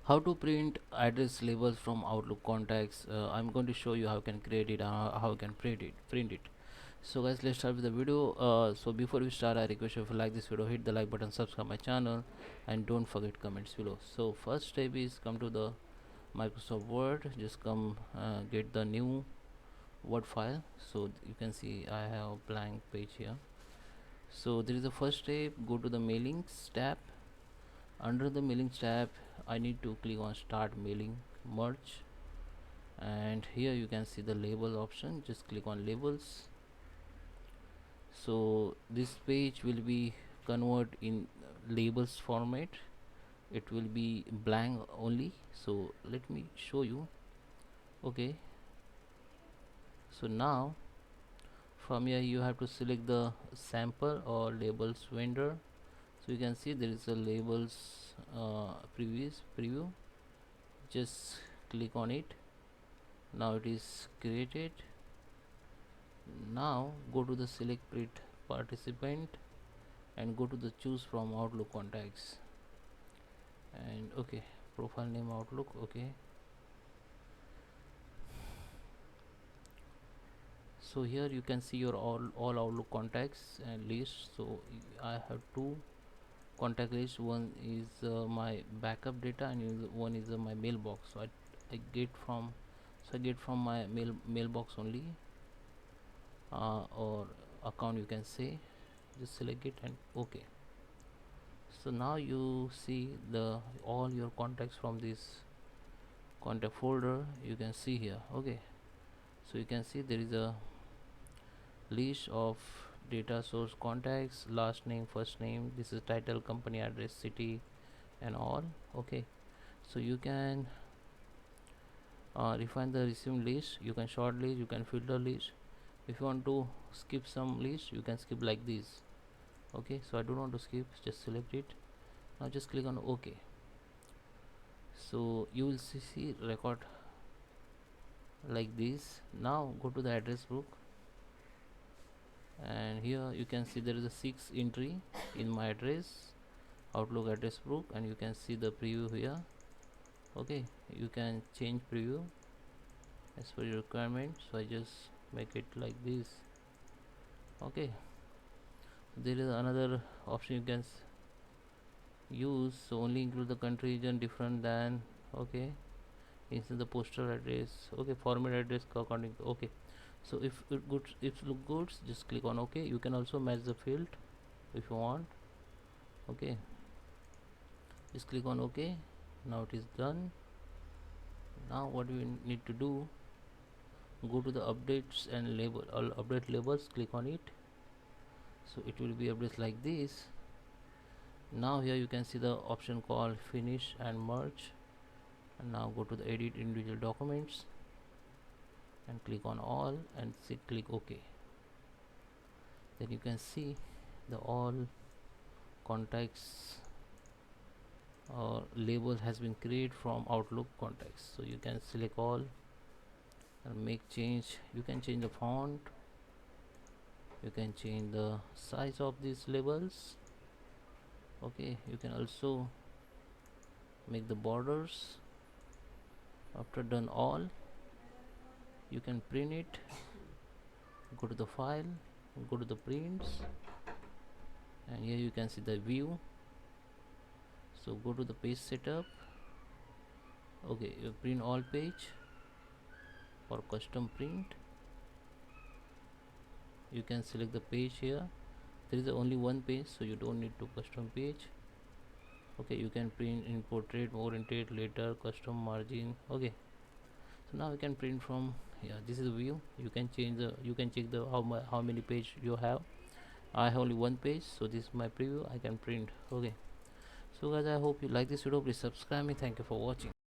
How to print address labels from Outlook contacts. I'm going to show you how you can create it, how you can print it. So guys, let's start with the video. So before we start, I request you, if you like this video, hit the like button, subscribe my channel, and don't forget comments below. So first step is come to the Microsoft Word. Just come get the new Word file. So you can see I have a blank page here. So there is a first step. Go to the mailings tab. Under the mailings tab, I need to click on start mailing merge, and here you can see the label option. Just click on labels. So this page will be convert in labels format. It will be blank only. So let me show you. Okay, so now from here you have to select the sample or labels vendor. So you can see there is a labels preview. Just click on it. Now it is created. Now go to the select print participant and go to the choose from Outlook contacts, and okay, profile name Outlook. Okay, so here you can see your all Outlook contacts and list. So I have two contact list. One is my backup data, and one is my mailbox. So I get from my mailbox only, or account you can say. Just select it and okay. So now you see the all your contacts from this contact folder. You can see here. Okay, so you can see there is a list of data source contacts, last name, first name, this is title, company address, city, and all. Okay, so you can refine the resume list. You can short list, you can filter list. If you want to skip some list, you can skip like this. Okay, so I don't want to skip, just select it. Now just click on OK. So you will see record like this. Now go to the address book, and here you can see there is a 6 entry in my address Outlook address book, and you can see the preview here. Okay, you can change preview as per your requirement. So I just make it like this. Okay, there is another option you can use. So only include the country region different than. Okay, insert the postal address. Okay, format address according to. Okay, so if it look good, just click on OK. You can also match the field if you want. Okay, just click on OK. Now it is done. Now what we need to do, go to the updates and label, all update labels, click on it. So it will be updates like this. Now here you can see the option called finish and merge, and now go to the edit individual documents and click on all and click OK. Then you can see the all contacts or label has been created from Outlook contacts. So you can select all and make change. You can change the font, you can change the size of these labels. Okay, you can also make the borders. After done all, you can print it. Go to the file, go to the prints, and here you can see the view. So go to the page setup. Okay, you print all page or custom print. You can select the page here. There is only one page, so you don't need to custom page. Okay, you can print in portrait, oriented, letter, custom margin. Okay, so now you can print from here. This is the view. You can change the, you can check the how many page you have. I have only one page, so this is my preview. I can print. Okay, so guys, I hope you like this video. Please subscribe me. Thank you for watching.